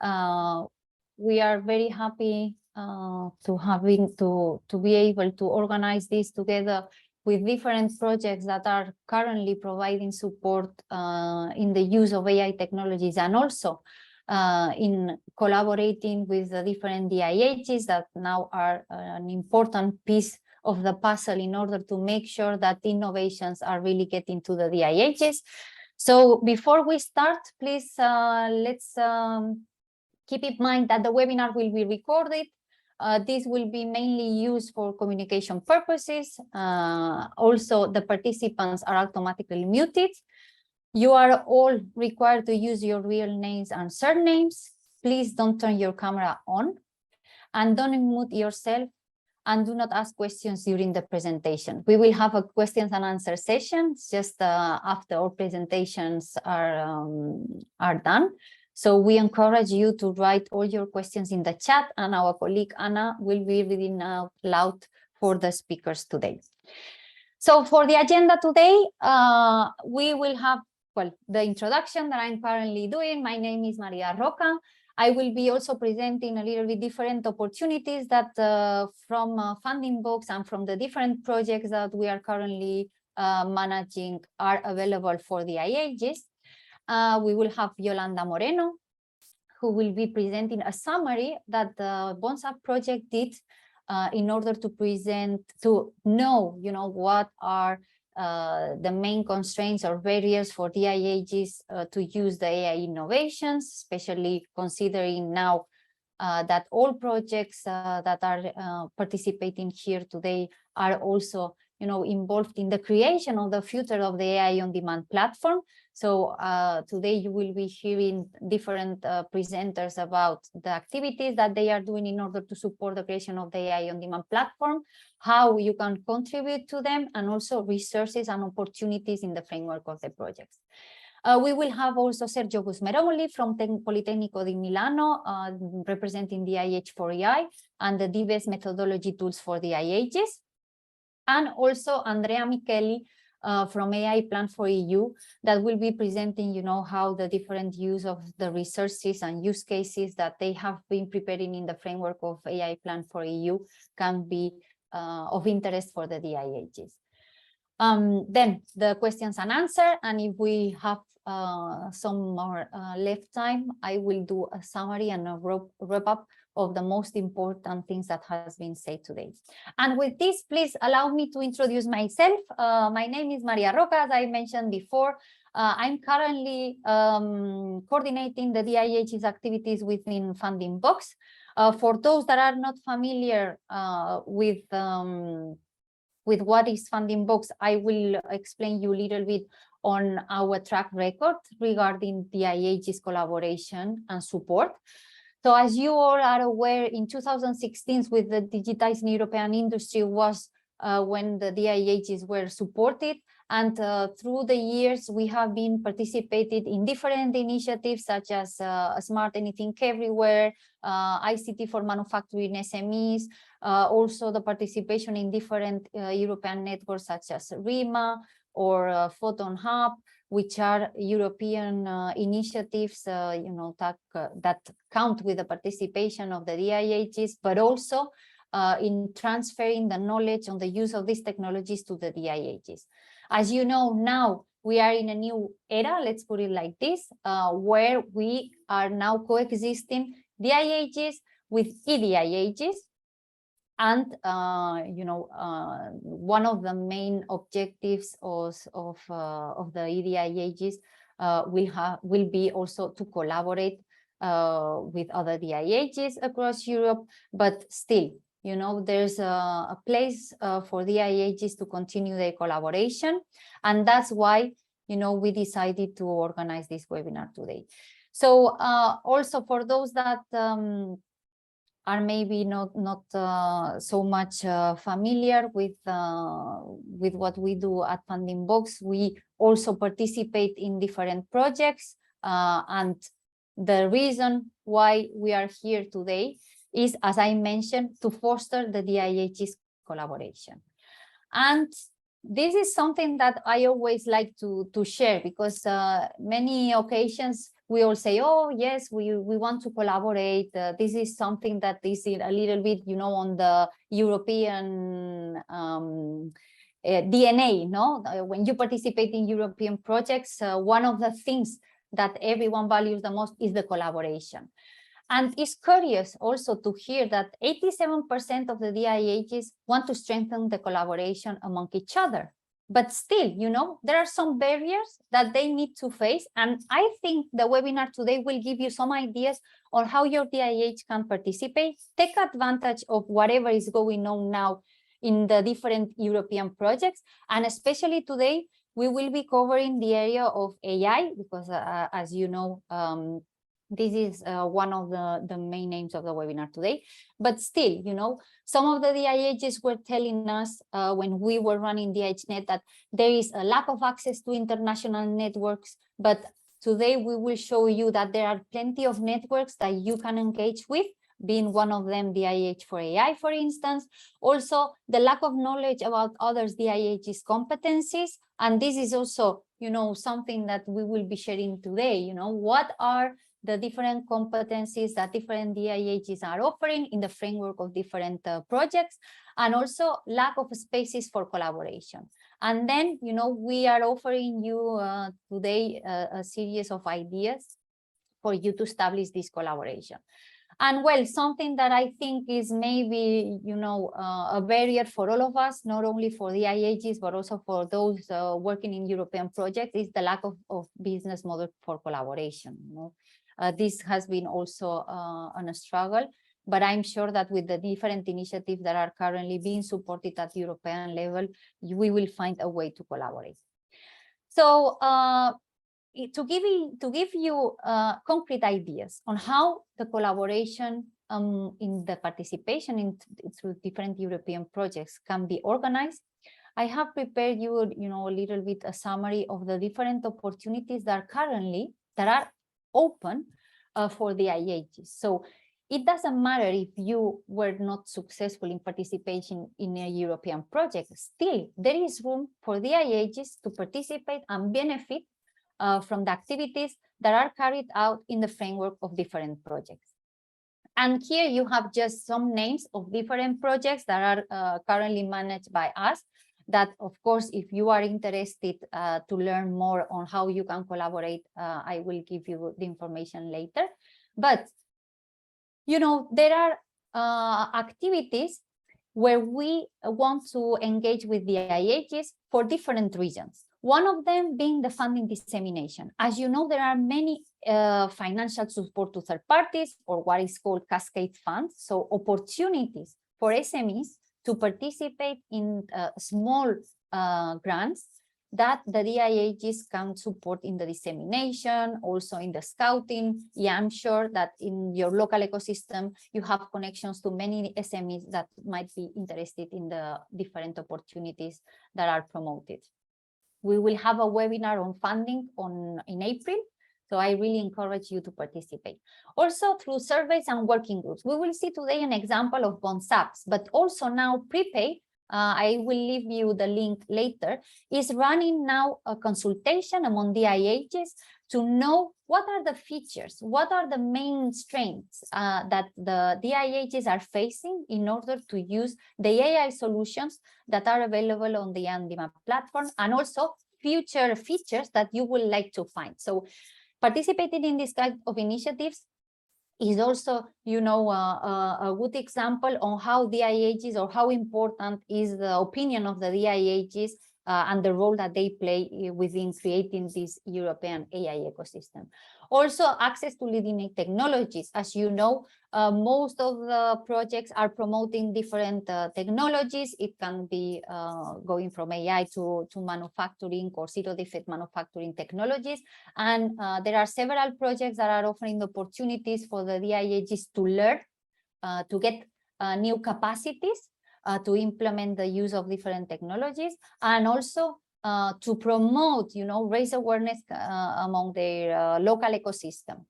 We are very happy to be able to organize this together with different projects that are currently providing support in the use of AI technologies, and also in collaborating with the different DIHs that now are an important piece of the puzzle in order to make sure that innovations are really getting to the DIHs. So before we start, please let's keep in mind that the webinar will be recorded. This will be mainly used for communication purposes. Also, the participants are automatically muted. You are all required to use your real names and surnames. Please don't turn your camera on, and don't unmute yourself, and do not ask questions during the presentation. We will have a questions and answer session just after our presentations are done. So we encourage you to write all your questions in the chat, and our colleague Anna will be reading out loud for the speakers today. So for the agenda today, we will have, well, the introduction that I'm currently doing. My name is Maria Roca. I will be also presenting a little bit different opportunities that from Funding Box and from the different projects that we are currently managing are available for the DIHs. We will have Yolanda Moreno, who will be presenting a summary that the BONSAP project did in order to present, to know, what are the main constraints or barriers for DIHs to use the AI innovations, especially considering now that all projects that are participating here today are also involved in the creation of the future of the AI on-demand platform. So today you will be hearing different presenters about the activities that they are doing in order to support the creation of the AI on-demand platform, how you can contribute to them, and also resources and opportunities in the framework of the projects. We will have also Sergio Gusmeroli from Politecnico di Milano, representing DIH for AI and the DBES methodology tools for DIHs. And also Andrea Micheli from AI Plan for EU, that will be presenting, how the different use of the resources and use cases that they have been preparing in the framework of AI Plan for EU can be of interest for the DIHs. Then the questions and answer, and if we have some more left time, I will do a summary and a wrap up of the most important things that has been said today. And with this, please allow me to introduce myself. My name is Maria Roca, as I mentioned before. I'm currently coordinating the DIH's activities within Funding Box. For those that are not familiar with what is Funding Box, I will explain you a little bit on our track record regarding DIH's collaboration and support. So as you all are aware, in 2016, with the Digitizing European Industry was when the DIHs were supported. And through the years, we have been participated in different initiatives such as Smart Anything Everywhere, ICT for Manufacturing SMEs, also the participation in different European networks such as RIMA or Photon Hub, which are European initiatives, that count with the participation of the DIHs, but also in transferring the knowledge on the use of these technologies to the DIHs. As you know, now we are in a new era, let's put it like this, where we are now coexisting DIHs with EDIHs. And one of the main objectives of the EDIHs will be also to collaborate with other DIHs across Europe, but still, there's a place for DIHs to continue their collaboration, and that's why we decided to organize this webinar today. So also for those that are maybe not so much familiar with what we do at Funding Box, we also participate in different projects, and the reason why we are here today is, as I mentioned, to foster the DIH's collaboration. And this is something that I always like to share, because many occasions we all say, oh, yes, we want to collaborate. This is something that is a little bit, on the European DNA, no? When you participate in European projects, one of the things that everyone values the most is the collaboration. And it's curious also to hear that 87% of the DIHs want to strengthen the collaboration among each other. But still, there are some barriers that they need to face. And I think the webinar today will give you some ideas on how your DIH can participate, take advantage of whatever is going on now in the different European projects. And especially today, we will be covering the area of AI, because as you know, this is one of the main aims of the webinar today. But still, some of the DIHs were telling us when we were running DIHnet that there is a lack of access to international networks. But today we will show you that there are plenty of networks that you can engage with, being one of them DIH for AI, for instance. Also, the lack of knowledge about others DIH's competencies. And this is also, something that we will be sharing today. What are the different competencies that different DIHs are offering in the framework of different projects, and also lack of spaces for collaboration. And then, we are offering you today a series of ideas for you to establish this collaboration. And well, something that I think is maybe, a barrier for all of us, not only for the DIHs, but also for those working in European projects, is the lack of business model for collaboration. This has been also a struggle, but I'm sure that with the different initiatives that are currently being supported at European level, we will find a way to collaborate. So to give you concrete ideas on how the collaboration in the participation through different European projects can be organized, I have prepared you, a little bit a summary of the different opportunities that are open for the DIHs. So it doesn't matter if you were not successful in participation in a European project. Still, there is room for the DIHs to participate and benefit from the activities that are carried out in the framework of different projects. And here you have just some names of different projects that are currently managed by us, that, of course, if you are interested to learn more on how you can collaborate, I will give you the information later. But, there are activities where we want to engage with the DIHs for different reasons. One of them being the funding dissemination. As you know, there are many financial support to third parties, or what is called cascade funds. So opportunities for SMEs to participate in small grants that the DIHs can support in the dissemination, also in the scouting. Yeah, I'm sure that in your local ecosystem, you have connections to many SMEs that might be interested in the different opportunities that are promoted. We will have a webinar on funding in April, so I really encourage you to participate. Also through surveys and working groups. We will see today an example of bonds apps, but also now Prepay, I will leave you the link later, is running now a consultation among DIHs to know what are the features, what are the main strengths that the DIHs are facing in order to use the AI solutions that are available on the Andima platform, and also future features that you would like to find. So participating in this kind of initiatives is also, a good example on how DIHs, or how important is the opinion of the DIHs and the role that they play within creating this European AI ecosystem. Also, access to leading technologies. As you know, most of the projects are promoting different technologies. It can be going from AI to manufacturing or zero-defect manufacturing technologies. And there are several projects that are offering opportunities for the DIHs to learn, to get new capacities, to implement the use of different technologies, and also to promote, raise awareness among their local ecosystem.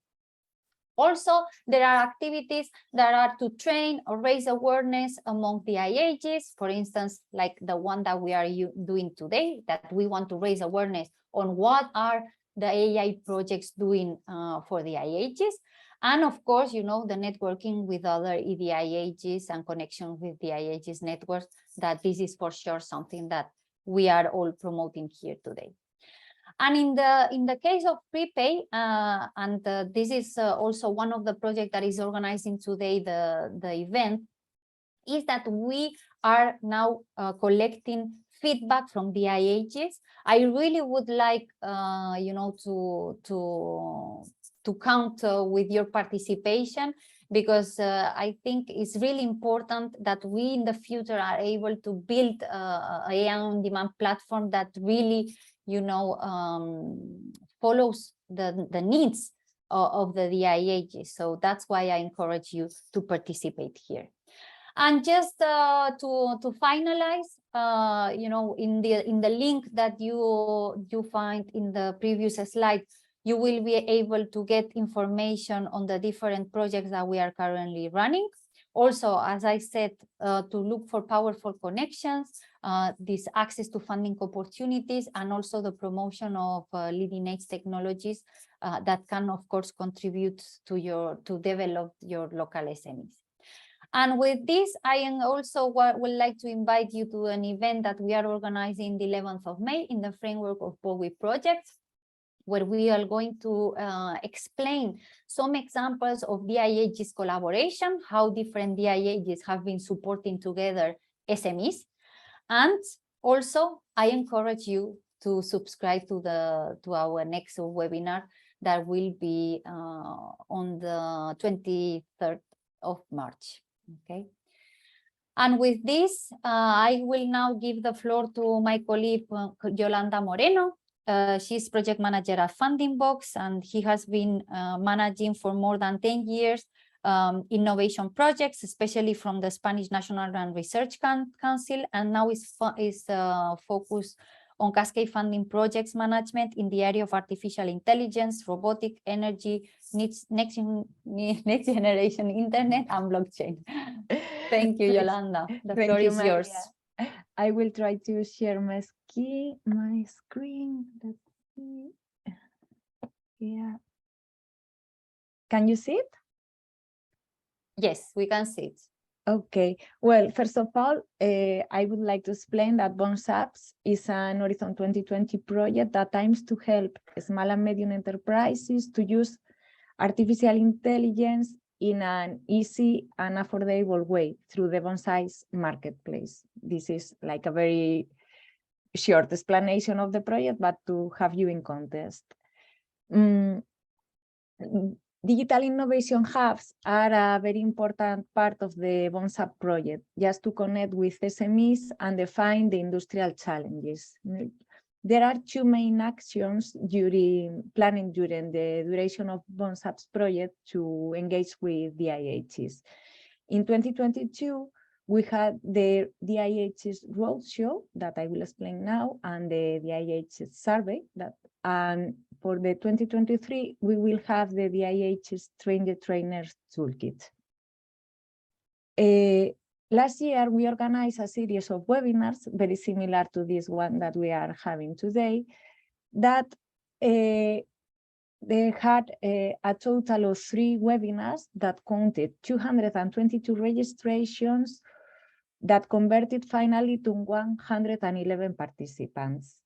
Also, there are activities that are to train or raise awareness among the DIHs, for instance, like the one that we are doing today, that we want to raise awareness on what are the AI projects doing for the IHs. And of course, the networking with other EDIHs and connection with the IHs networks, that this is for sure something that we are all promoting here today. And in the case of prepay, this is also one of the projects that is organizing today the event, is that we are now collecting feedback from the IHs. I really would like, to count with your participation, because I think it's really important that we in the future are able to build a AI on-demand platform that really, follows the needs of the DIHs. So that's why I encourage you to participate here. And just to finalize, in the link that you find in the previous slide, you will be able to get information on the different projects that we are currently running. Also, as I said, to look for powerful connections, this access to funding opportunities, and also the promotion of leading edge technologies that can, of course, contribute to develop your local SMEs. And with this, I also would like to invite you to an event that we are organizing the 11th of May in the framework of BOWI projects, where we are going to explain some examples of DIH's collaboration, how different DIHs have been supporting together SMEs. And also, I encourage you to subscribe to our next webinar that will be on the 23rd of March. Okay. And with this, I will now give the floor to my colleague, Yolanda Moreno. She's project manager at Funding Box, and he has been managing for more than 10 years innovation projects, especially from the Spanish National and Research Council, and now is focused on cascade funding projects management in the area of artificial intelligence, robotic, energy, next generation internet, and blockchain. Thank you, Yolanda. The floor is yours. I will try to share my screen. Let's see. Yeah. Can you see it? Yes, we can see it. Okay. Well, first of all, I would like to explain that Bonds Apps is an Horizon 2020 project that aims to help small and medium enterprises to use artificial intelligence in an easy and affordable way through the Bonsai's marketplace. This is like a very short explanation of the project, but to have you in context. Digital innovation hubs are a very important part of the Bonds App project, just to connect with SMEs and define the industrial challenges. There are two main actions planning during the duration of Bonds Apps project to engage with DIHs. In 2022, we had the DIH's roadshow that I will explain now, and the DIH's survey and for the 2023, we will have the DIH's Train the Trainers Toolkit. Last year, we organized a series of webinars, very similar to this one that we are having today, that they had a total of 3 webinars that counted 222 registrations that converted finally to 111 participants.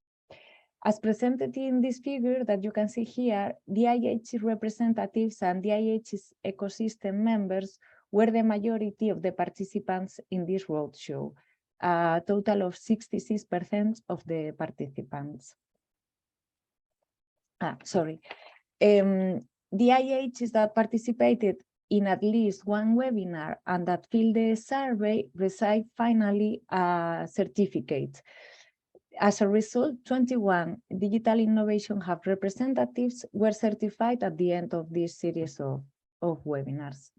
As presented in this figure that you can see here, DIH representatives and DIH's ecosystem members were the majority of the participants in this roadshow, a total of 66% of the participants. DIHs that participated in at least one webinar and that filled the survey received finally a certificate. As a result, 21 Digital Innovation Hub representatives were certified at the end of this series of webinars.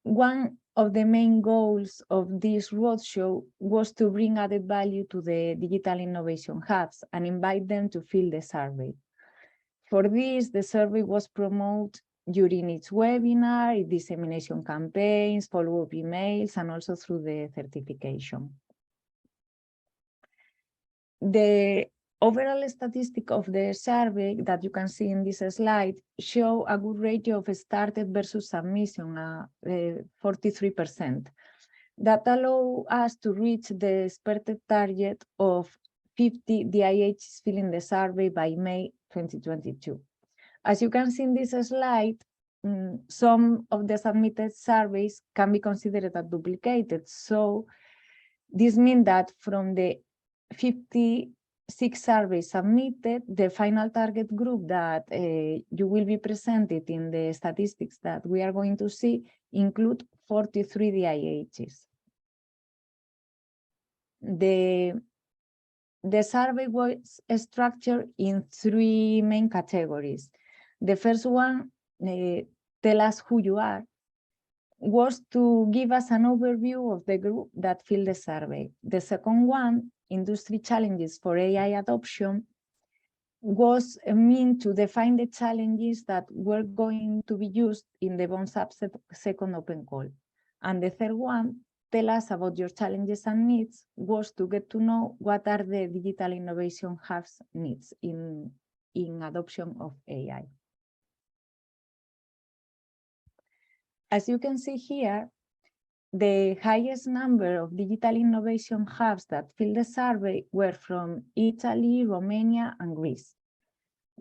One of the main goals of this roadshow was to bring added value to the Digital Innovation Hubs and invite them to fill the survey. For this, the survey was promoted during its webinar, dissemination campaigns, follow-up emails, and also through the certification. The overall statistic of the survey that you can see in this slide show a good ratio of started versus submission, 43%. That allow us to reach the expected target of 50 DIHs filling the survey by May 2022. As you can see in this slide, some of the submitted surveys can be considered as duplicated. So this means that from the 56 surveys submitted, the final target group that you will be presented in the statistics that we are going to see include 43 DIHs. The survey was structured in 3 main categories. The first one, tell us who you are, was to give us an overview of the group that filled the survey. The second one, industry challenges for AI adoption, was meant to define the challenges that were going to be used in the BONSAP second open call. And the third one, tell us about your challenges and needs, was to get to know what are the digital innovation hubs needs in adoption of AI. As you can see here, the highest number of digital innovation hubs that filled the survey were from Italy, Romania, and Greece.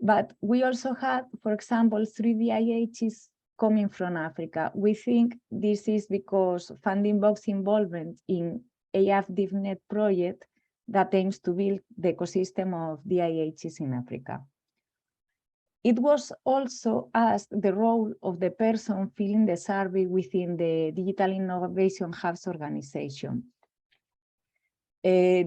But we also had, for example, 3 DIHs coming from Africa. We think this is because Funding Box involvement in AI DIHnet project that aims to build the ecosystem of DIHs in Africa. It was also asked the role of the person filling the survey within the Digital Innovation Hubs organization. The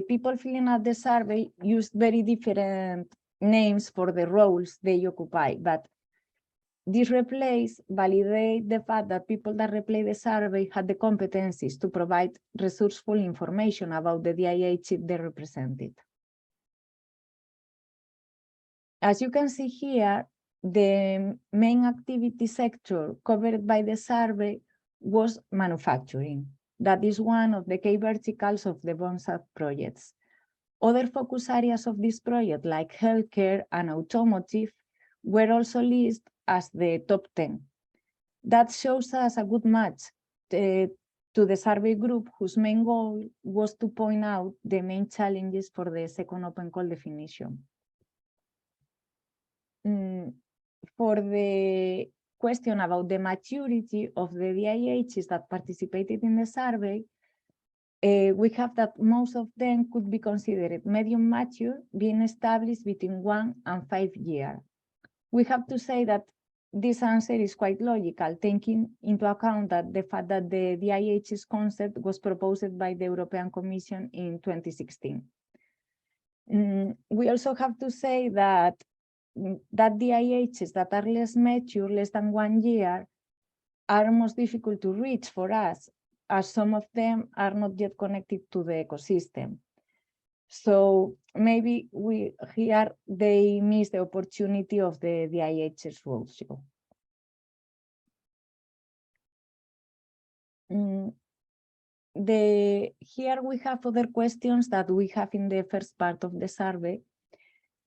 people filling out the survey used very different names for the roles they occupy, but this replace validate the fact that people that replay the survey had the competencies to provide resourceful information about the DIH they represented. As you can see here, the main activity sector covered by the survey was manufacturing. That is one of the key verticals of the BONSAP projects. Other focus areas of this project, like healthcare and automotive, were also listed as the top 10. That shows us a good match to the survey group, whose main goal was to point out the main challenges for the second open call definition. For the question about the maturity of the DIHs that participated in the survey, we have that most of them could be considered medium mature, being established between 1 and 5 years. We have to say that this answer is quite logical, taking into account that the fact that the DIHs concept was proposed by the European Commission in 2016. We also have to say that DIHs that are less mature, less than 1 year, are most difficult to reach for us, as some of them are not yet connected to the ecosystem. So maybe here they miss the opportunity of the DIHs ratio. Here we have other questions that we have in the first part of the survey.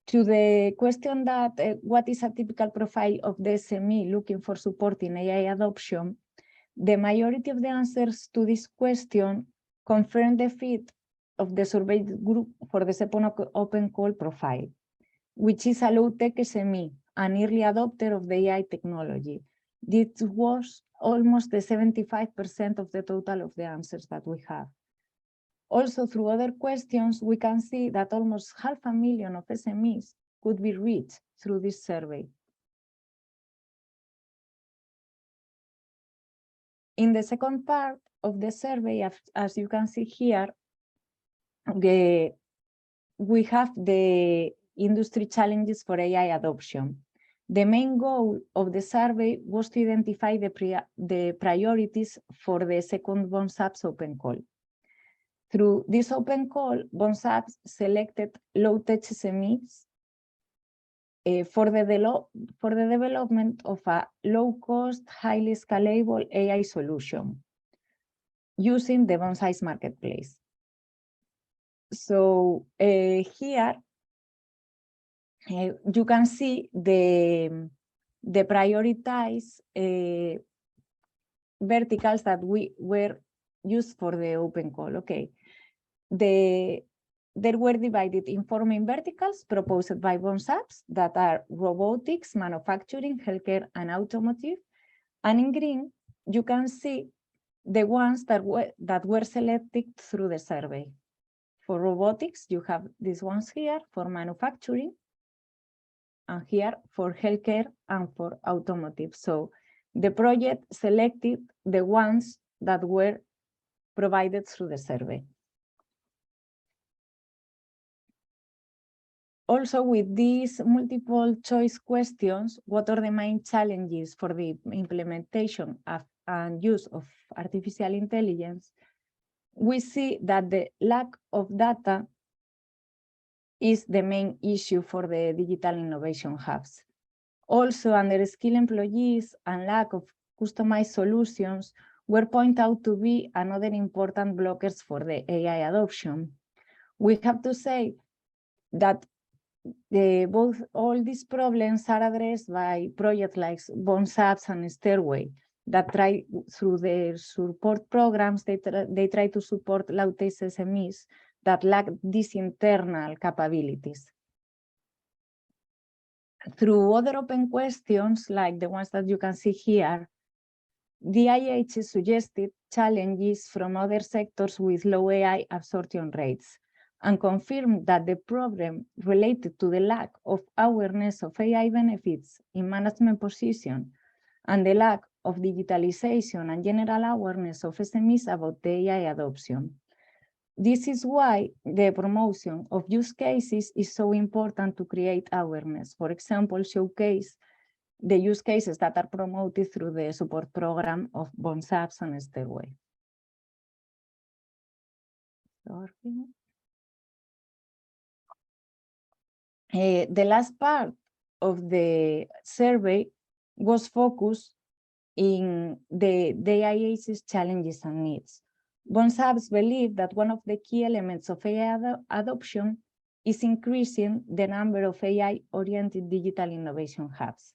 To the question that what is a typical profile of the SME looking for support in AI adoption, the majority of the answers to this question confirm the fit of the surveyed group for the second open call profile, which is a low-tech SME, an early adopter of the AI technology. This was almost the 75% of the total of the answers that we have. Also, through other questions, we can see that almost 500,000 of SMEs could be reached through this survey. In the second part of the survey, as you can see here, we have the industry challenges for AI adoption. The main goal of the survey was to identify the priorities for the second BONSAP's open call. Through this open call, BONSAP selected low-tech SMEs for the development of a low-cost, highly scalable AI solution using the Bonsai's marketplace. So here you can see the prioritized verticals that were used for the open call. Okay, they were divided in 4 main verticals proposed by BONSAPs that are robotics, manufacturing, healthcare, and automotive. And in green, you can see the ones that were selected through the survey. For robotics, you have these ones here, for manufacturing, and here for healthcare and for automotive. So the project selected the ones that were provided through the survey. Also, with these multiple choice questions, what are the main challenges for the implementation of and use of artificial intelligence? We see that the lack of data is the main issue for the digital innovation hubs. Also, under-skilled employees and lack of customized solutions were pointed out to be another important blockers for the AI adoption. We have to say that all these problems are addressed by projects like BONSAPs and Stairway that try, through their support programs, they try to support low-tech SMEs that lack these internal capabilities. Through other open questions, like the ones that you can see here, DIH suggested challenges from other sectors with low AI absorption rates, and confirmed that the problem related to the lack of awareness of AI benefits in management position and the lack of digitalization and general awareness of SMEs about the AI adoption. This is why the promotion of use cases is so important to create awareness. For example, showcase the use cases that are promoted through the support program of BONSAPs and Stairway. The last part of the survey was focused in the DIH's challenges and needs. BONSAPs believe that one of the key elements of AI adoption is increasing the number of AI-oriented digital innovation hubs.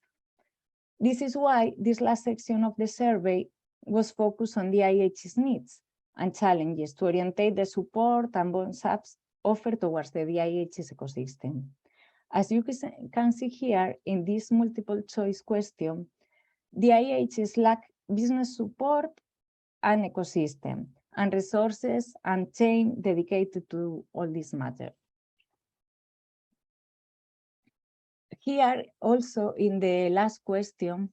This is why this last section of the survey was focused on DIH's needs and challenges to orientate the support and BONSAPs offer towards the DIH's ecosystem. As you can see here in this multiple choice question, DIHs lack business support and ecosystem and resources and chain dedicated to all this matter. Here also in the last question,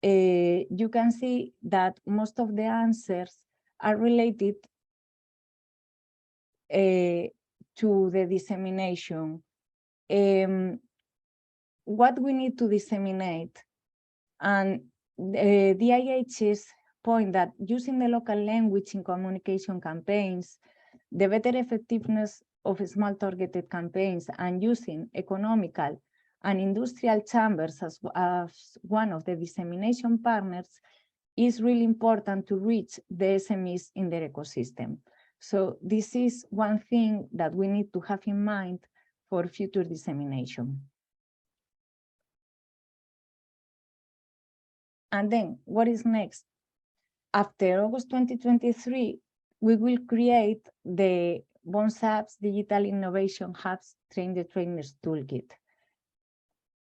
you can see that most of the answers are related to the dissemination. What we need to disseminate, and DIH's point that using the local language in communication campaigns, the better effectiveness of small targeted campaigns, and using economical and industrial chambers as one of the dissemination partners is really important to reach the SMEs in their ecosystem. So this is one thing that we need to have in mind for future dissemination. And then what is next? After August 2023, we will create the BONSAPs Digital Innovation Hubs Train the Trainers Toolkit.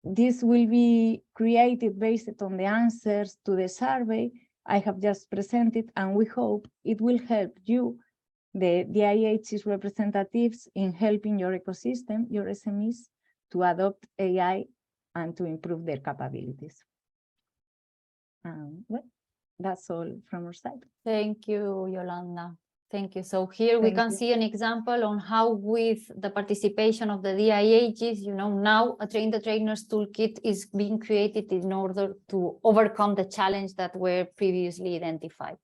This will be created based on the answers to the survey I have just presented, and we hope it will help you, the DIH's representatives, in helping your ecosystem, your SMEs, to adopt AI and to improve their capabilities. Well, that's all from our side. Thank you, Yolanda. Thank you. So here we can see an example on how, with the participation of the DIHs, now a Train the Trainers toolkit is being created in order to overcome the challenge that were previously identified.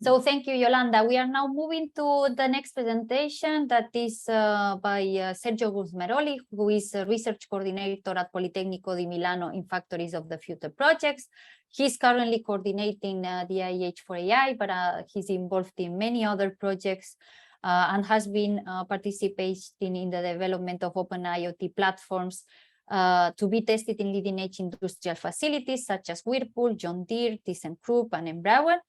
So thank you, Yolanda. We are now moving to the next presentation that is by Sergio Guzmeroli, who is a research coordinator at Politecnico di Milano in Factories of the Future projects. He's currently coordinating DIH for AI, but he's involved in many other projects and has been participating in the development of open IoT platforms to be tested in leading-edge industrial facilities such as Whirlpool, John Deere, ThyssenKrupp, and Embraer.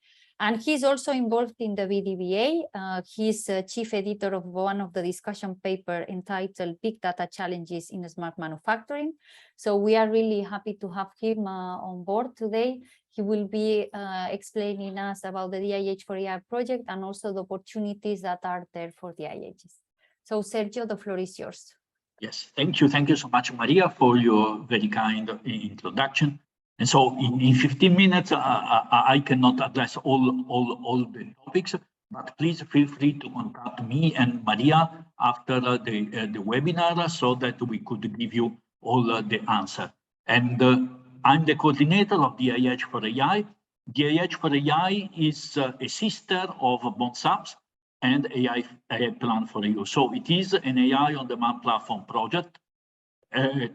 And he's also involved in the VDBA. He's chief editor of one of the discussion paper entitled Big Data Challenges in Smart Manufacturing. So we are really happy to have him on board today. He will be explaining us about the DIH for AI project and also the opportunities that are there for DIHs. So Sergio, the floor is yours. Yes, thank you. Thank you so much, Maria, for your very kind introduction. And so in 15 minutes, I cannot address all the topics, but please feel free to contact me and Maria after the webinar so that we could give you all the answer. And I'm the coordinator of DIH for AI. DIH for AI is a sister of BONSAPS and AI Plan for You. So it is an AI on-demand platform project.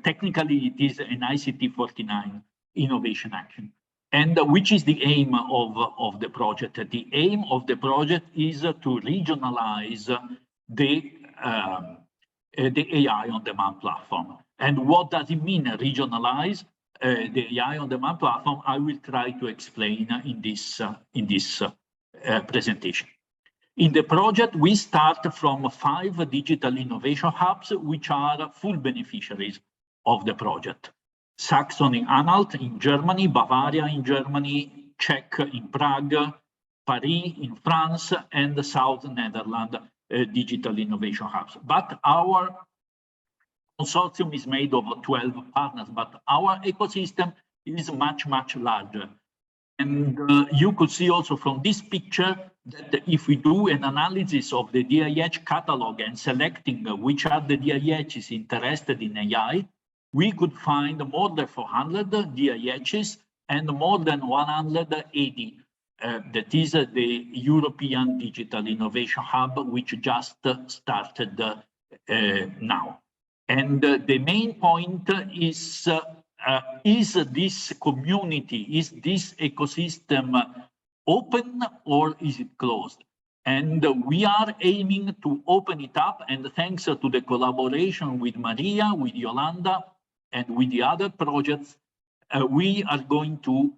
Technically, it is an ICT 49 innovation action. And which is the aim of the project? The aim of the project is to regionalize the AI on-demand platform. And what does it mean, regionalize the AI on-demand platform? I will try to explain in this presentation. In the project, we start from 5 digital innovation hubs, which are full beneficiaries of the project. Saxony-Anhalt in Germany, Bavaria in Germany, Czech in Prague, Paris in France, and the South Netherlands digital innovation hubs. But our consortium is made of 12 partners, but our ecosystem is much, much larger. And you could see also from this picture that if we do an analysis of the DIH catalog and selecting which are the DIHs interested in AI, we could find more than 400 DIHs and more than 180. That is the European Digital Innovation Hub, which just started now. And the main point is this community, is this ecosystem open or is it closed? And we are aiming to open it up, and thanks to the collaboration with Maria, with Yolanda, and with the other projects, we are going to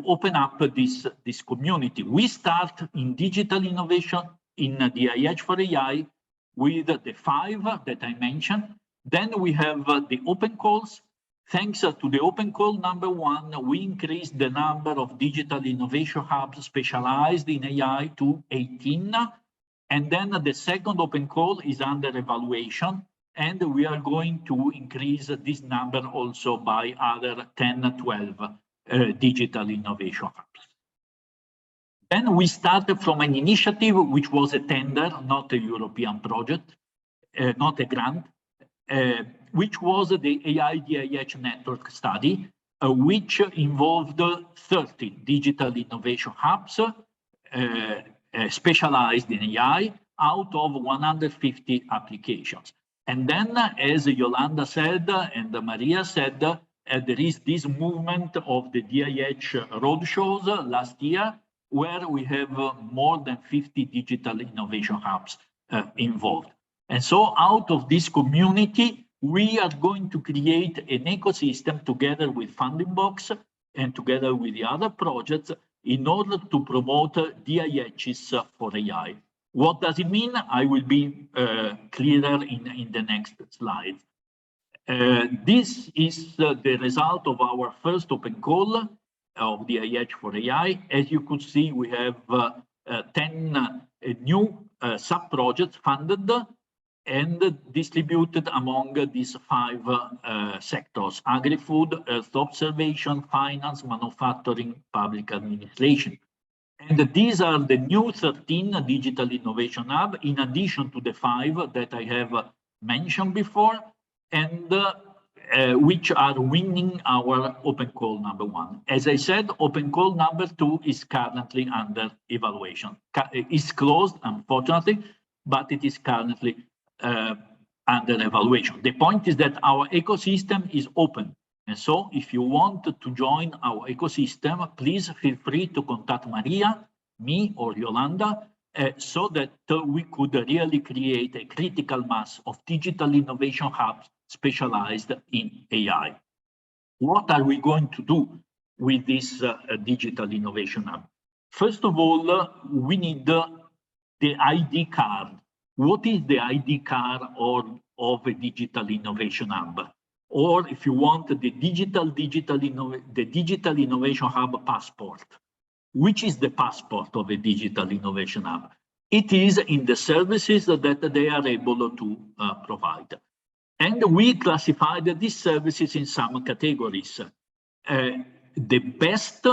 open up this community. We start in digital innovation in DIH for AI with the 5 that I mentioned. Then we have the open calls. Thanks to the open call number 1, we increased the number of digital innovation hubs specialized in AI to 18. And then the second open call is under evaluation. And we are going to increase this number also by other 10, 12 digital innovation hubs. Then we started from an initiative, which was a tender, not a European project, not a grant, which was the AI DIH network study, which involved 30 digital innovation hubs specialized in AI out of 150 applications. And then, as Yolanda said, and Maria said, there is this movement of the DIH roadshows last year, where we have more than 50 digital innovation hubs involved. And so out of this community, we are going to create an ecosystem together with Funding Box and together with the other projects in order to promote DIHs for AI. What does it mean? I will be clearer in the next slide. This is the result of our first open call of DIH for AI. As you could see, we have 10 new sub-projects funded and distributed among these 5 sectors: agri-food, earth observation, finance, manufacturing, public administration. And these are the new 13 digital innovation hubs, in addition to the 5 that I have mentioned before, and which are winning our open call number 1. As I said, open call number 2 is currently under evaluation. It's closed, unfortunately, but it is currently under evaluation. The point is that our ecosystem is open. And so if you want to join our ecosystem, please feel free to contact Maria, me, or Yolanda, so that we could really create a critical mass of digital innovation hubs specialized in AI. What are we going to do with this digital innovation hub? First of all, we need the ID card. What is the ID card of a digital innovation hub? Or if you want, the digital innovation hub passport. Which is the passport of a digital innovation hub? It is in the services that they are able to provide. And we classified these services in some categories. The best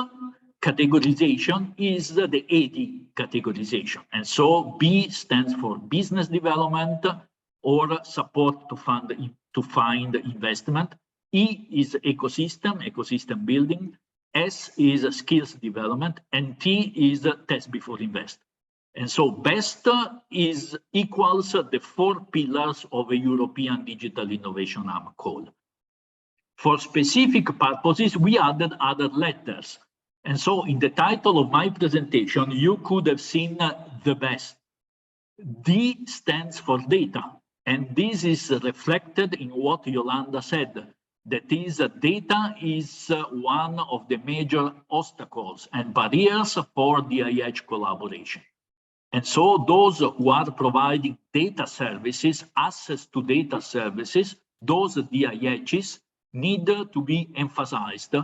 categorization is the AD categorization. And so B stands for business development or support to find investment. E is ecosystem building. S is skills development, and T is test before invest. And so best equals the 4 pillars of a European Digital Innovation Hub call. For specific purposes, we added other letters. And so in the title of my presentation, you could have seen the best. D stands for data. And this is reflected in what Yolanda said. That is, data is one of the major obstacles and barriers for DIH collaboration. And so those who are providing data services, access to data services, those DIHs need to be emphasized,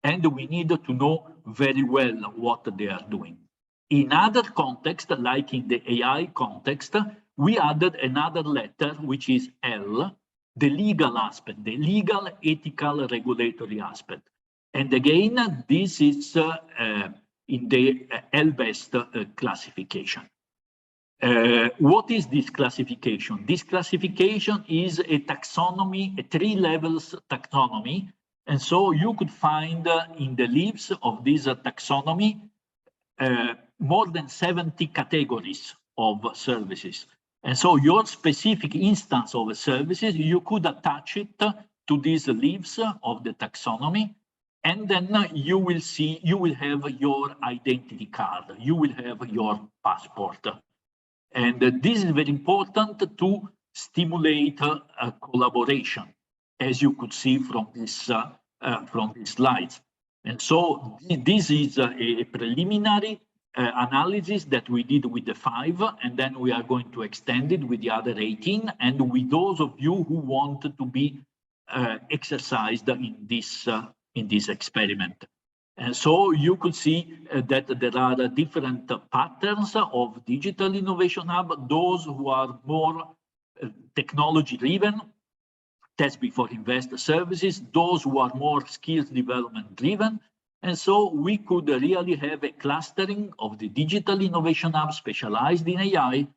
and we need to know very well what they are doing. In other contexts, like in the AI context, we added another letter, which is L, the legal aspect, the legal, ethical, regulatory aspect. And again, this is in the LBEST classification. What is this classification? This classification is a taxonomy, a 3 levels taxonomy. And so you could find in the leaves of this taxonomy more than 70 categories of services. And so your specific instance of services, you could attach it to these leaves of the taxonomy, and then you will see, you will have your identity card, you will have your passport. And this is very important to stimulate collaboration, as you could see from this from these slides. And so this is a preliminary analysis that we did with the 5, and then we are going to extend it with the other 18, and with those of you who want to be exercised in this experiment. And so you could see that there are different patterns of digital innovation hub, those who are more technology driven, test before invest services, those who are more skills development driven. And so we could really have a clustering of the digital innovation hub specialized in AI,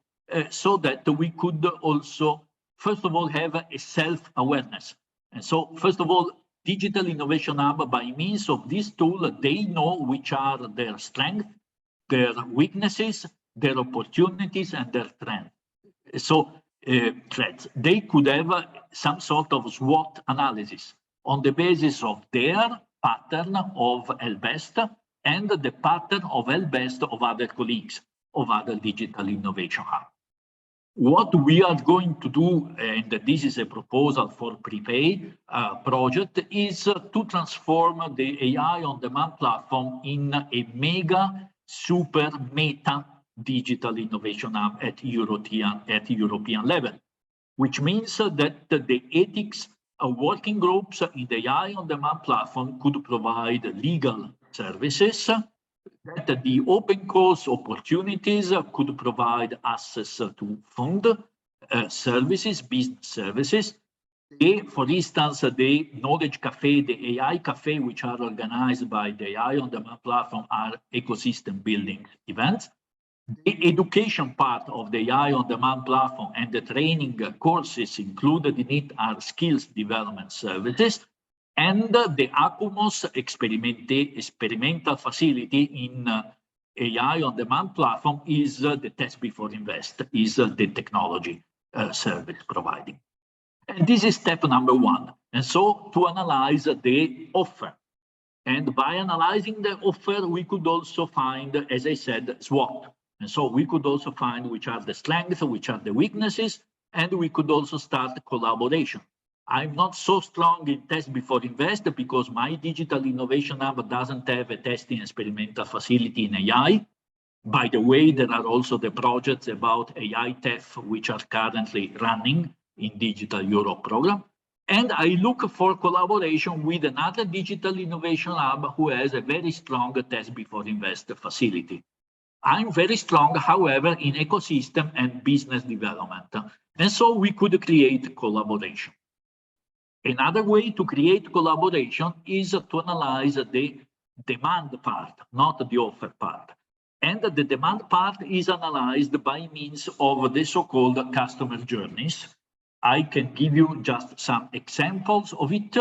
so that we could also, first of all, have a self-awareness. And so, first of all, digital innovation hub, by means of this tool, they know which are their strengths, their weaknesses, their opportunities, and their trends. So, threats. They could have some sort of SWOT analysis on the basis of their pattern of LBEST and the pattern of LBEST of other colleagues of other digital innovation hubs. What we are going to do, and this is a proposal for prepay project, is to transform the AI on demand platform in a mega super meta digital innovation hub at European level, which means that the ethics working groups in the AI on demand platform could provide legal services, that the open course opportunities could provide access to fund services, business services. For instance, the Knowledge Cafe, the AI Cafe, which are organized by the AI on demand platform, are ecosystem building events. The education part of the AI on demand platform and the training courses included in it are skills development services. And the Acumos experimental facility in AI on demand platform is the test before invest, is the technology service providing. And this is step number 1. And so to analyze the offer. And by analyzing the offer, we could also find, as I said, SWOT. And so we could also find which are the strengths, which are the weaknesses, and we could also start collaboration. I'm not so strong in test before invest because my digital innovation hub doesn't have a testing experimental facility in AI. By the way, there are also the projects about AI TEF, which are currently running in Digital Europe program. And I look for collaboration with another digital innovation hub who has a very strong test before invest facility. I'm very strong, however, in ecosystem and business development. And so we could create collaboration. Another way to create collaboration is to analyze the demand part, not the offer part. And the demand part is analyzed by means of the so-called customer journeys. I can give you just some examples of it.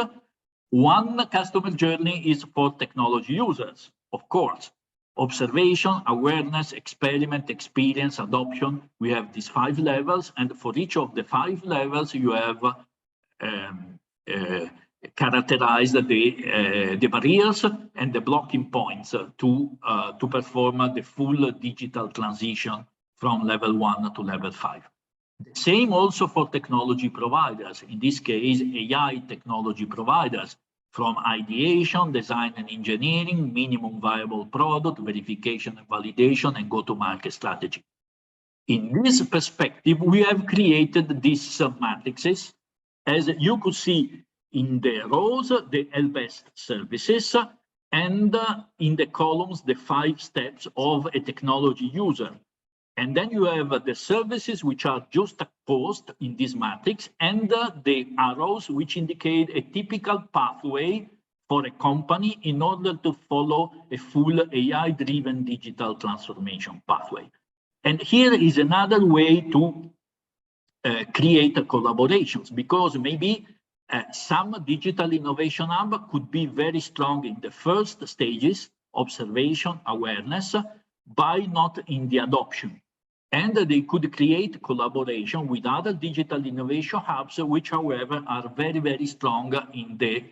One customer journey is for technology users, of course. Observation, awareness, experiment, experience, adoption. We have these 5 levels, and for each of the 5 levels, you have characterized the barriers and the blocking points to perform the full digital transition from level 1 to level 5. The same also for technology providers, in this case, AI technology providers, from ideation, design and engineering, minimum viable product, verification and validation, and go-to-market strategy. In this perspective, we have created these matrices. As you could see in the rows, the best services, and in the columns, the 5 steps of a technology user. And then you have the services which are juxtaposed in this matrix, and the arrows which indicate a typical pathway for a company in order to follow a full AI-driven digital transformation pathway. And here is another way to create collaborations, because maybe some digital innovation hub could be very strong in the first stages, observation, awareness, but not in the adoption. And they could create collaboration with other digital innovation hubs, which, however, are very, very strong in the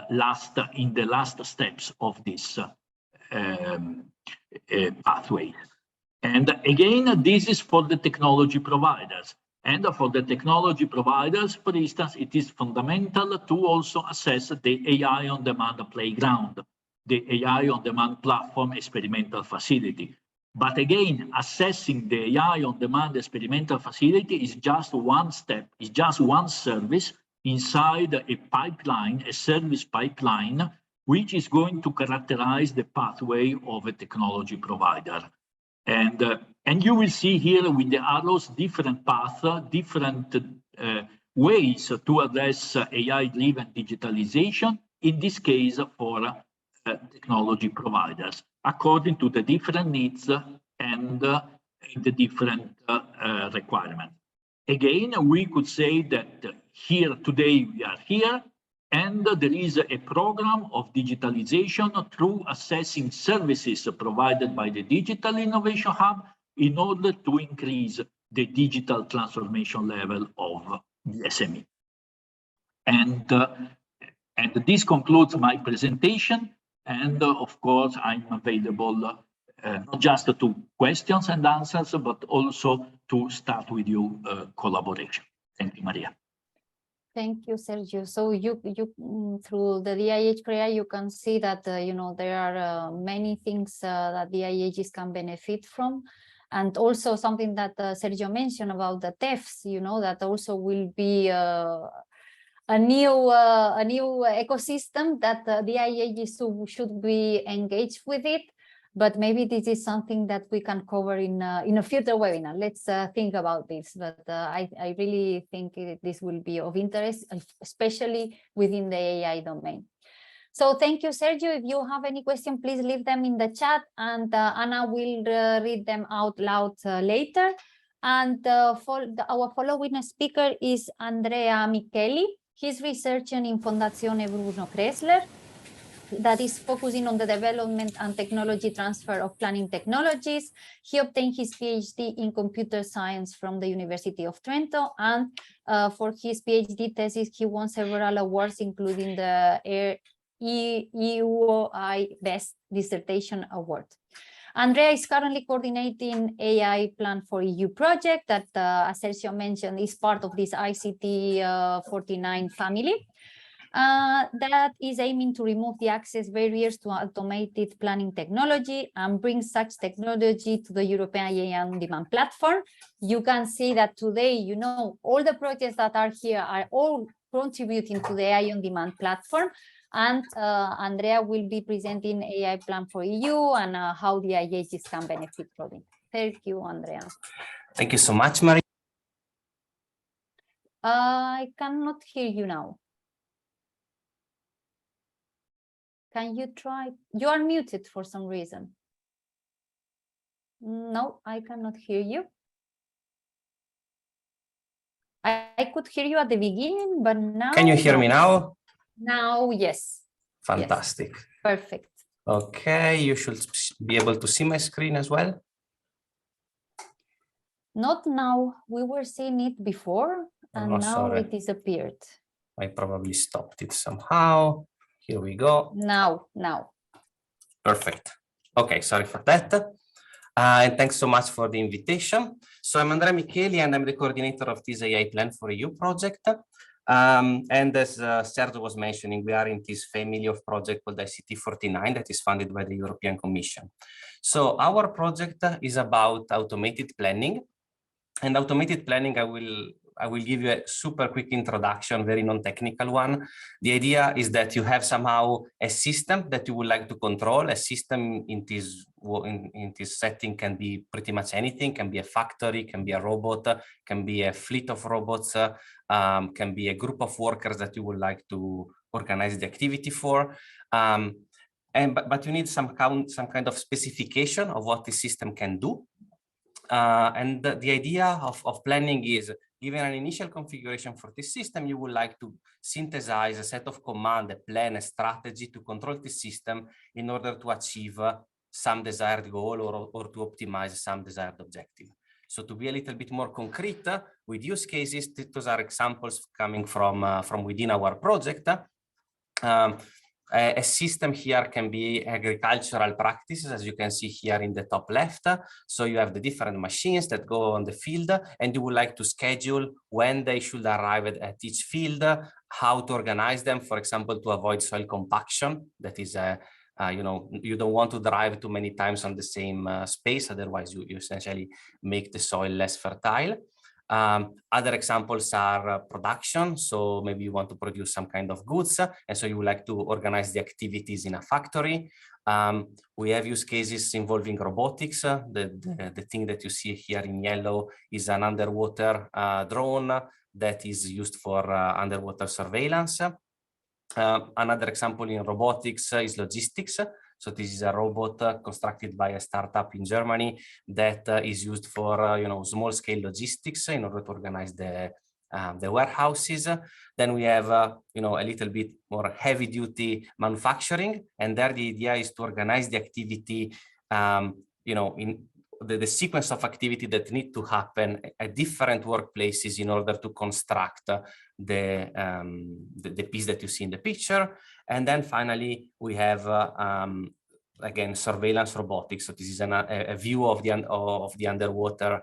last steps of this pathway. And again, this is for the technology providers. And for the technology providers, for instance, it is fundamental to also assess the AI on-demand playground, the AI on-demand platform experimental facility. But again, assessing the AI on-demand experimental facility is just one step, is just one service inside a pipeline, a service pipeline, which is going to characterize the pathway of a technology provider. And you will see here with the arrows different paths, different ways to address AI-driven digitalization, in this case for technology providers, according to the different needs and the different requirements. Again, we could say that here today we are here, and there is a program of digitalization through assessing services provided by the Digital Innovation Hub in order to increase the digital transformation level of the SME. And this concludes my presentation. And of course, I'm available not just to questions and answers, but also to start with you collaboration. Thank you, Maria. Thank you, Sergio. So you through the DIH prayer, you can see that there are many things that DIHs can benefit from, and also something that Sergio mentioned about the TEFs. That also will be a new ecosystem that the DIHs should be engaged with it. But maybe this is something that we can cover in a future webinar. Let's think about this. But I really think this will be of interest, especially within the AI domain. So thank you, Sergio. If you have any question, please leave them in the chat, and Anna will read them out loud later. And our following speaker is Andrea Micheli. He's researching in Fondazione Bruno Kressler, that is focusing on the development and technology transfer of planning technologies. He obtained his PhD in computer science from the University of Trento, and for his PhD thesis, he won several awards, including the EUI Best Dissertation Award. Andrea is currently coordinating AI Plan for EU project that, as Sergio mentioned, is part of this ICT 49 family. That is aiming to remove the access barriers to automated planning technology and bring such technology to the European AI on-demand platform. You can see that today, you know, all the projects that are here are all contributing to the AI on-demand platform. And Andrea will be presenting AI Plan for EU and how the IHs can benefit from it. Thank you, Andrea. Thank you so much, Maria. I cannot hear you now. Can you try? You are muted for some reason. No, I cannot hear you. I could hear you at the beginning, but now. Can you hear me now? Now, yes. Fantastic. Yes. Perfect. Okay, you should be able to see my screen as well. Not now. We were seeing it before, and now sorry. it disappeared. I probably stopped it somehow. Here we go. Now. Perfect. Okay, sorry for that. And thanks so much for the invitation. So I'm Andrea Micheli, and I'm the coordinator of this AI Plan for EU project. And as Sergio was mentioning, we are in this family of project called ICT 49 that is funded by the European Commission. So our project is about automated planning. And automated planning, I will give you a super quick introduction, very non-technical one. The idea is that you have somehow a system that you would like to control. A system in this setting can be pretty much anything, can be a factory, can be a robot, can be a fleet of robots, can be a group of workers that you would like to organize the activity for. But you need some kind of specification of what the system can do. And the idea of planning is, given an initial configuration for this system, you would like to synthesize a set of commands, a plan, a strategy to control the system in order to achieve some desired goal or to optimize some desired objective. So to be a little bit more concrete, with use cases, those are examples coming from within our project. A system here can be agricultural practices, as you can see here in the top left. So you have the different machines that go on the field, and you would like to schedule when they should arrive at each field, how to organize them, for example, to avoid soil compaction. That is you know, you don't want to drive too many times on the same space, otherwise you essentially make the soil less fertile. Other examples are production. So maybe you want to produce some kind of goods, and so you would like to organize the activities in a factory. We have use cases involving robotics. The thing that you see here in yellow is an underwater drone that is used for underwater surveillance. Another example in robotics is logistics. So this is a robot constructed by a startup in Germany that is used for you know, small-scale logistics in order to organize the warehouses. Then we have you know, a little bit more heavy-duty manufacturing, and there the idea is to organize the activity you know, in the sequence of activity that need to happen at different workplaces in order to construct the piece that you see in the picture. And then finally, we have again surveillance robotics. So this is a view of the underwater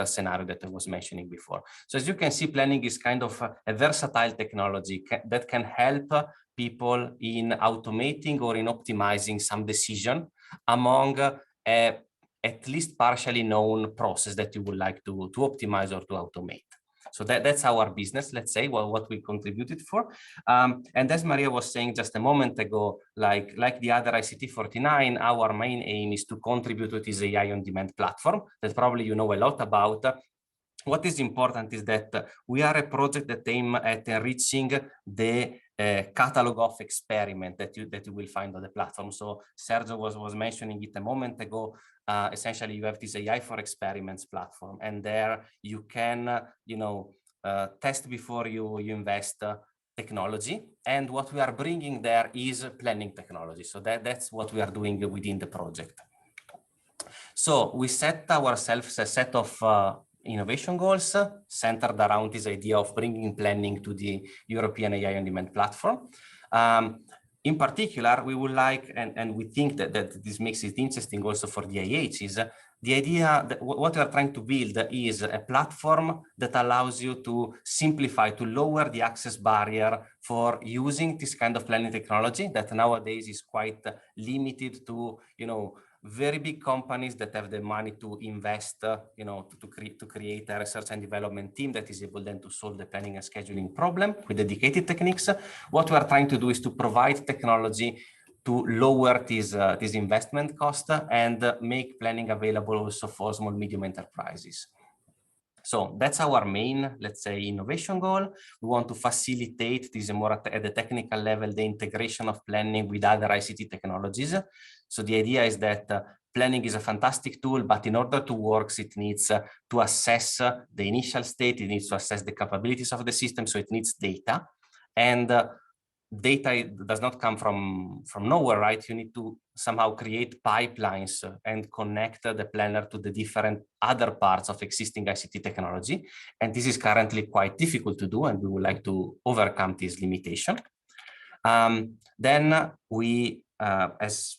scenario that I was mentioning before. So as you can see, planning is kind of a versatile technology that can help people in automating or in optimizing some decision among at least partially known process that you would like to optimize or to automate. So that's our business, let's say, what we contributed for. And as Maria was saying just a moment ago, like the other ICT 49, our main aim is to contribute to this AI on-demand platform that probably you know a lot about. What is important is that we are a project that aim at enriching the catalog of experiment that you will find on the platform. So Sergio was mentioning it a moment ago. Essentially, you have this AI for experiments platform, and there you can, you know, test before you invest technology. And what we are bringing there is planning technology. So that's what we are doing within the project. So we set ourselves a set of innovation goals centered around this idea of bringing planning to the European AI on-demand platform. in particular, we would like, and we think that this makes it interesting also for DIH, is the idea that what we are trying to build is a platform that allows you to simplify, to lower the access barrier for using this kind of planning technology that nowadays is quite limited to, very big companies that have the money to invest, to create a research and development team that is able then to solve the planning and scheduling problem with dedicated techniques. What we are trying to do is to provide technology to lower this investment cost and make planning available also for small, medium enterprises. So that's our main, let's say, innovation goal. We want to facilitate this more at the technical level, the integration of planning with other ICT technologies. So the idea is that planning is a fantastic tool, but in order to work, it needs to assess the initial state, it needs to assess the capabilities of the system, so it needs data. And data does not come from nowhere, right? You need to somehow create pipelines and connect the planner to the different other parts of existing ICT technology. And this is currently quite difficult to do, and we would like to overcome this limitation. Then we, as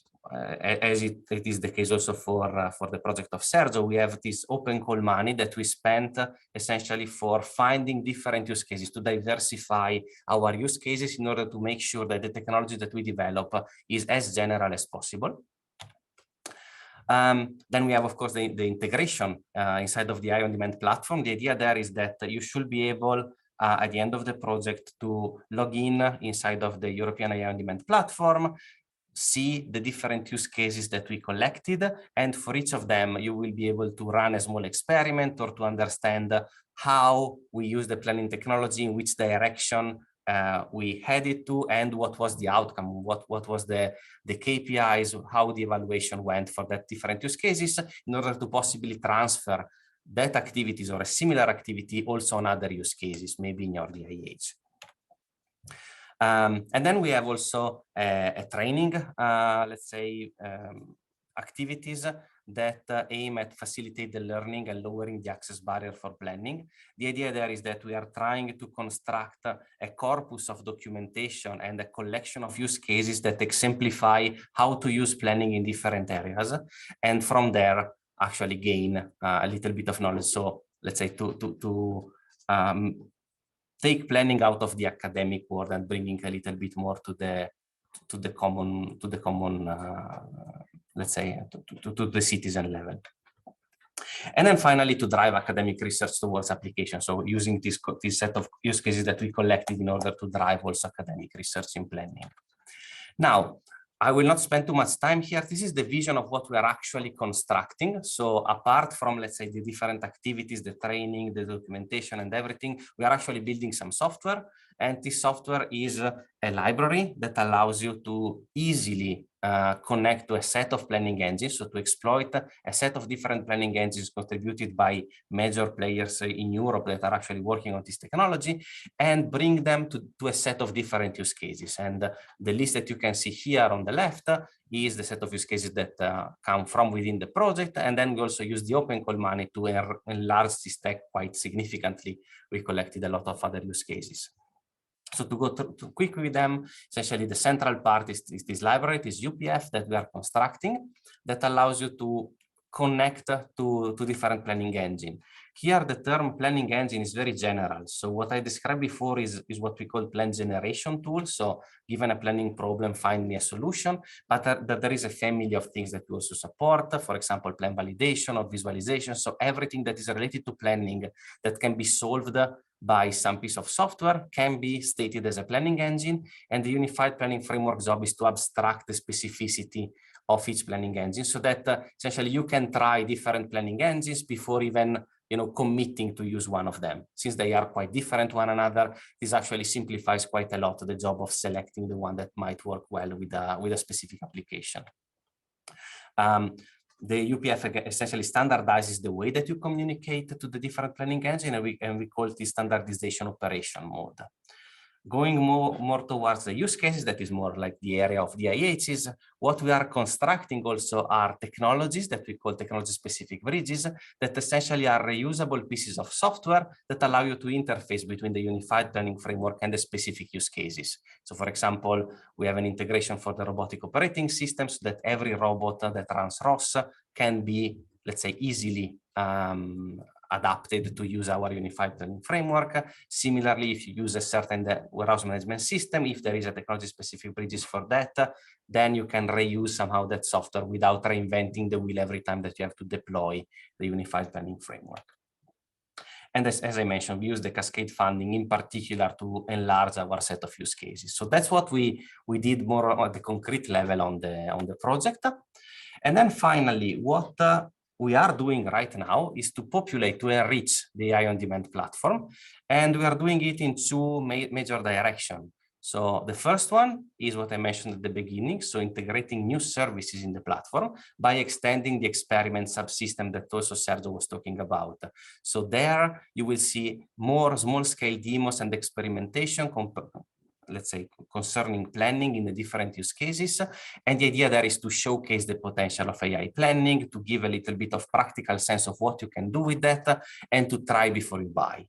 it is the case also for the project of Sergio, we have this open call money that we spent essentially for finding different use cases, to diversify our use cases in order to make sure that the technology that we develop is as general as possible. Then we have, of course, the integration inside of the AI on Demand platform. The idea there is that you should be able at the end of the project to log in inside of the European AI on Demand platform, see the different use cases that we collected, and for each of them you will be able to run a small experiment or to understand how we use the planning technology, in which direction we headed to, and what was the outcome, what was the KPIs, how the evaluation went for that different use cases, in order to possibly transfer that activities or a similar activity also on other use cases, maybe in your DIH. And then we have also a training, let's say, activities that aim at facilitate the learning and lowering the access barrier for planning. The idea there is that we are trying to construct a corpus of documentation and a collection of use cases that exemplify how to use planning in different areas, and from there actually gain a little bit of knowledge. So let's say to take planning out of the academic world and bringing a little bit more to the common let's say to the citizen level. And then finally, to drive academic research towards application. So using this set of use cases that we collected in order to drive also academic research in planning. Now, I will not spend too much time here. This is the vision of what we are actually constructing. So apart from, let's say, the different activities, the training, the documentation and everything, we are actually building some software. And this software is a library that allows you to easily connect to a set of planning engines, so to exploit a set of different planning engines contributed by major players in Europe that are actually working on this technology, and bring them to a set of different use cases. And the list that you can see here on the left is the set of use cases that come from within the project. And then we also use the open call money to enlarge this stack quite significantly. We collected a lot of other use cases. So to go too quick with them, essentially the central part is this library, this UPF that we are constructing, that allows you to connect to different planning engine. Here, the term planning engine is very general. So what I described before is what we call plan generation tool. So given a planning problem, find me a solution, but there is a family of things that we also support. For example, plan validation or visualization. So everything that is related to planning that can be solved by some piece of software can be stated as a planning engine. And the unified planning framework job is to abstract the specificity of each planning engine, so that essentially you can try different planning engines before even committing to use one of them. Since they are quite different one another, this actually simplifies quite a lot the job of selecting the one that might work well with a specific application. The UPF essentially standardizes the way that you communicate to the different planning engine, and we call this standardization operation mode. Going more towards the use cases, that is more like the area of DIHs. What we are constructing also are technologies that we call technology-specific bridges that essentially are reusable pieces of software that allow you to interface between the unified planning framework and the specific use cases. So for example, we have an integration for the robotic operating system so that every robot that runs ROS can be, let's say, easily adapted to use our unified planning framework. Similarly, if you use a certain warehouse management system, if there is a technology-specific bridges for that, then you can reuse somehow that software without reinventing the wheel every time that you have to deploy the unified planning framework. And as I mentioned, we use the cascade funding in particular to enlarge our set of use cases. So that's what we did more at the concrete level on the project. And then finally, what we are doing right now is to populate, to enrich the AI on demand platform. And we are doing it in two major directions. So the first one is what I mentioned at the beginning. So integrating new services in the platform by extending the experiment subsystem that also Sergio was talking about. So there you will see more small scale demos and experimentation, let's say, concerning planning in the different use cases. And the idea there is to showcase the potential of AI planning, to give a little bit of practical sense of what you can do with that, and to try before you buy.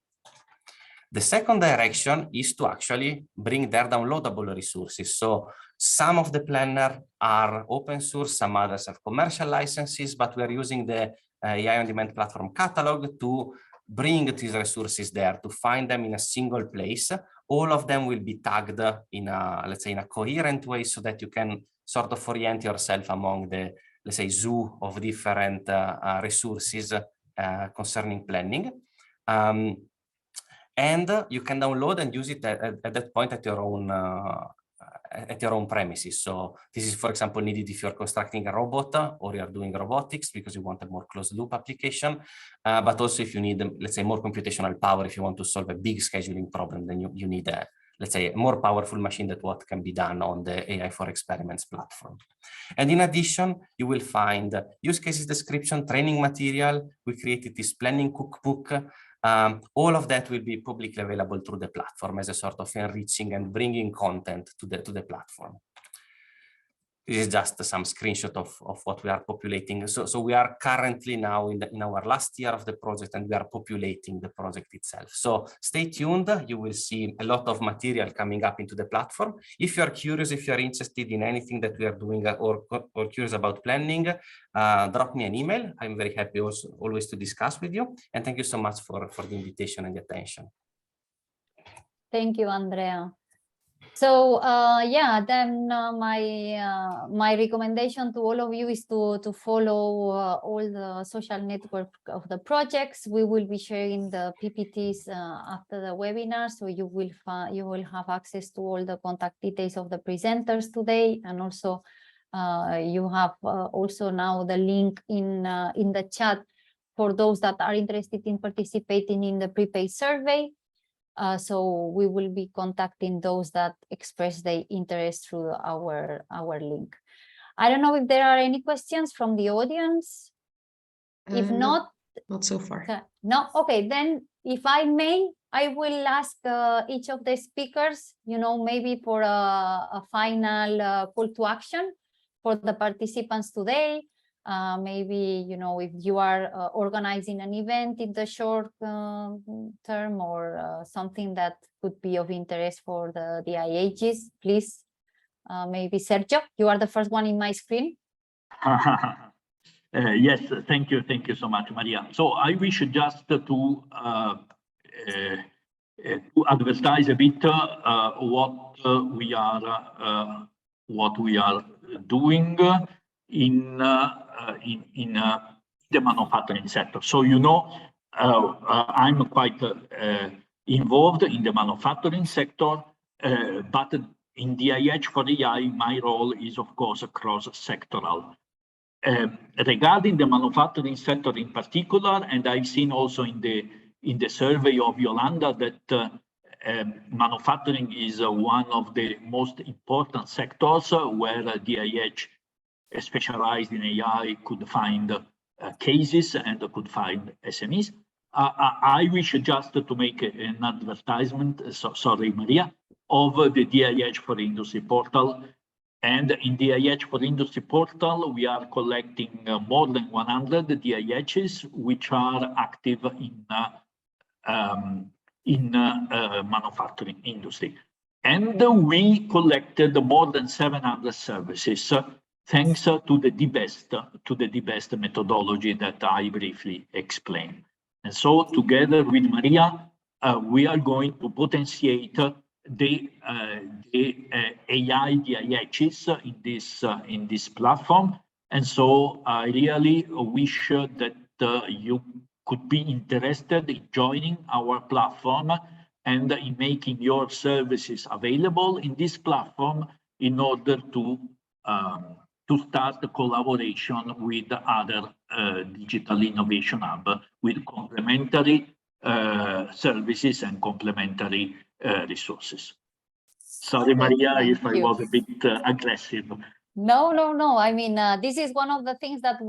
The second direction is to actually bring their downloadable resources. So some of the planner are open source, some others have commercial licenses, but we are using the AI on demand platform catalog to bring these resources there, to find them in a single place. All of them will be tagged in a, let's say, in a coherent way so that you can sort of orient yourself among the, let's say, zoo of different resources concerning planning. And you can download and use it at that point at your own premises. So this is, for example, needed if you're constructing a robot or you're doing robotics because you want a more closed loop application. But also if you need, let's say, more computational power, if you want to solve a big scheduling problem, then you need a, let's say, a more powerful machine than what can be done on the AI for Experiments platform. And in addition, you will find use cases description, training material. We created this planning cookbook. All of that will be publicly available through the platform as a sort of enriching and bringing content to the platform. This is just some screenshot of what we are populating. So we are currently now in our last year of the project, and we are populating the project itself. So stay tuned. You will see a lot of material coming up into the platform. If you are curious, if you are interested in anything that we are doing or curious about planning, drop me an email. I'm very happy always to discuss with you. And thank you so much for the invitation and the attention. Thank you, Andrea. So yeah, then my recommendation to all of you is to follow all the social network of the projects. We will be sharing the PPTs after the webinar, so you will have access to all the contact details of the presenters today, and also you have also now the link in the chat for those that are interested in participating in the prepaid survey. So we will be contacting those that express their interest through our link. I don't know if there are any questions from the audience. If not so far. No, okay, then if I may, I will ask each of the speakers, maybe for a final call to action for the participants today. Maybe, if you are organizing an event in the short term or something that could be of interest for the DIHs, please, maybe Sergio, you are the first one in my screen. Yes, thank you so much, Maria. So I wish just to advertise a bit what we are doing in the manufacturing sector. So I'm quite involved in the manufacturing sector, but in DIH for AI, my role is of course cross-sectoral. Regarding the manufacturing sector in particular, and I've seen also in the survey of Yolanda that manufacturing is one of the most important sectors where DIH specialized in AI could find cases and could find SMEs. I wish just to make an advertisement. Sorry, Maria. of the DIH for Industry portal. And in DIH for Industry portal, we are collecting more than 100 DIHs, which are active in manufacturing industry. And we collected more than 700 services, thanks to the DBEST methodology that I briefly explained. And so together with Maria, we are going to potentiate the AI DIHs in this platform. And so I really wish that you could be interested in joining our platform and in making your services available in this platform in order to start the collaboration with other digital innovation hub with complementary services and complementary resources. Sorry, Maria, if I was a bit aggressive. No. I mean, this is one of the things that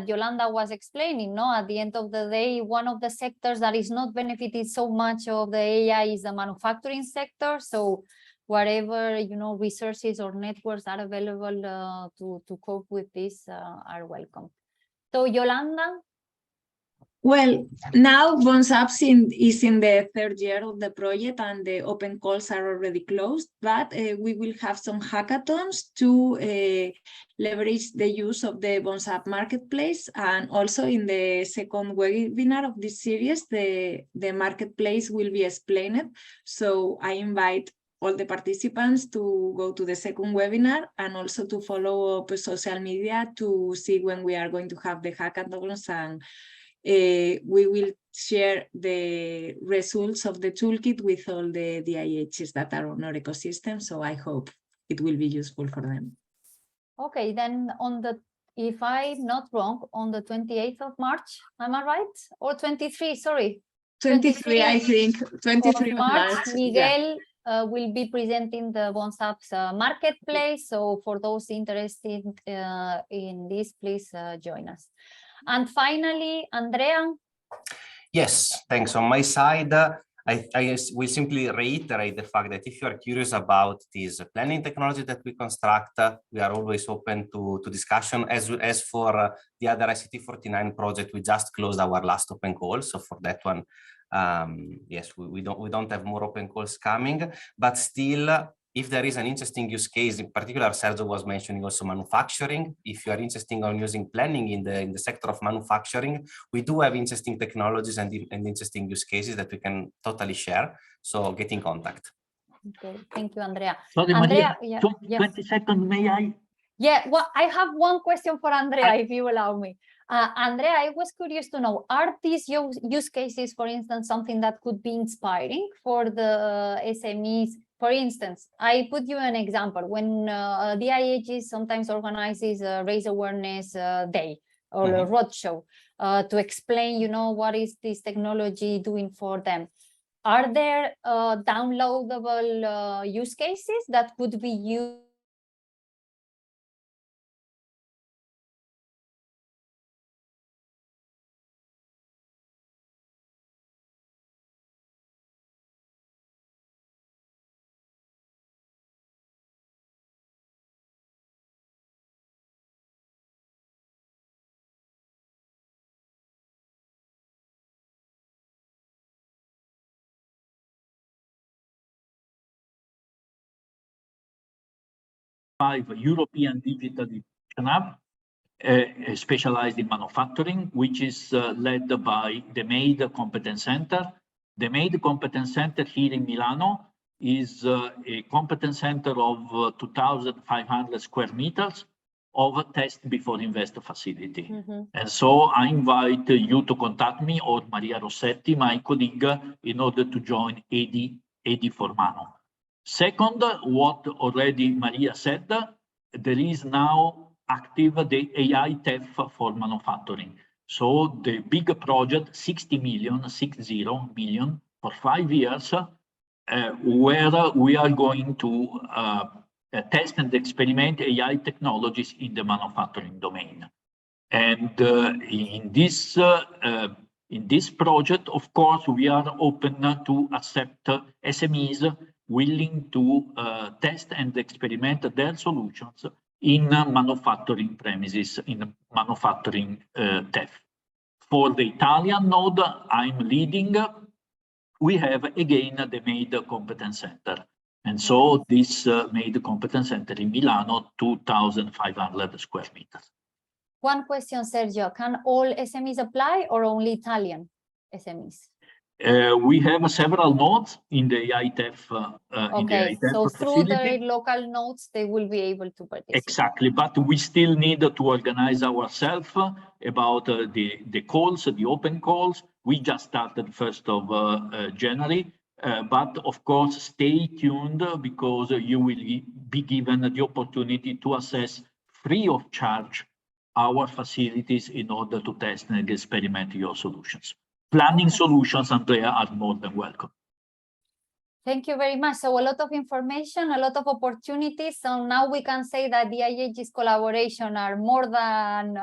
Yolanda was explaining. No, at the end of the day, one of the sectors that is not benefited so much of the AI is the manufacturing sector. So whatever resources or networks are available to cope with this are welcome. So Yolanda. Well, now BONSAPS is in the third year of the project and the open calls are already closed, but we will have some hackathons to leverage the use of the BONSAP marketplace. And also in the second webinar of this series, the marketplace will be explained. So I invite all the participants to go to the second webinar and also to follow up social media to see when we are going to have the hackathons, and we will share the results of the toolkit with all the DIHs that are on our ecosystem. So I hope it will be useful for them. Okay, then if I'm not wrong, on the 28th of March, am I right? Or 23, sorry. 23, I think. 23 of March, Miguel will be presenting the BONSAP's marketplace. So for those interested in this, please join us. And finally, Andrea. Yes, thanks. On my side, I will simply reiterate the fact that if you are curious about this planning technology that we construct, we are always open to discussion. As for the other ICT 49 project, we just closed our last open call. So for that one, yes, we don't have more open calls coming, but still, if there is an interesting use case, in particular, Sergio was mentioning also manufacturing. If you are interested in using planning in the sector of manufacturing, we do have interesting technologies and interesting use cases that we can totally share. So get in contact. Okay, thank you, Andrea. Sorry, Andrea, Maria, 20 seconds, may I? Yeah, well, I have one question for Andrea, if you allow me. Andrea, I was curious to know, are these use cases, for instance, something that could be inspiring for the SMEs? For instance, I put you an example. When DIH sometimes organizes a Raise Awareness Day or a roadshow to explain, what is this technology doing for them. Are there downloadable use cases that could be used? European Digital Innovation Hub, specialized in manufacturing, which is led by the MADE Competence Center. The MADE Competence Center here in Milano is a competence center of 2,500 square meters of a test before invest facility. And so I invite you to contact me or Maria Rossetti, my colleague, in order to join AD for Mano. Second, what already Maria said, there is now active the AI TEF for manufacturing. So the big project, 60 million for 5 years, where we are going to test and experiment AI technologies in the manufacturing domain. And in this project, of course, we are open to accept SMEs willing to test and experiment their solutions in manufacturing premises, in manufacturing TEF. For the Italian node I'm leading, we have again the MADE Competence Center. And so this MADE Competence Center in Milano, 2,500 square meters. One question, Sergio, can all SMEs apply or only Italian SMEs? We have several nodes in the ITEF. Okay, so through facility. the local nodes, they will be able to participate. Exactly, but we still need to organize ourselves about the calls, the open calls. We just started 1st of January, but of course, stay tuned because you will be given the opportunity to access free of charge our facilities in order to test and experiment your solutions. Planning solutions, Andrea, are more than welcome. Thank you very much. So a lot of information, a lot of opportunities. So now we can say that the IH's collaboration are more than,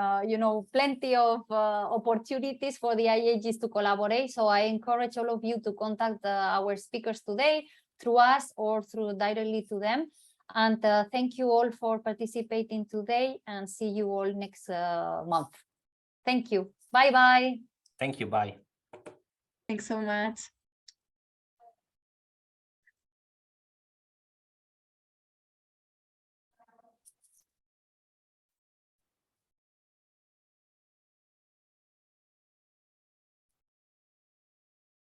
plenty of opportunities for the IHs to collaborate. So I encourage all of you to contact our speakers today through us or through directly to them. And thank you all for participating today and see you all next month. Thank you. Bye-bye. Thank you. Bye. Thanks so much.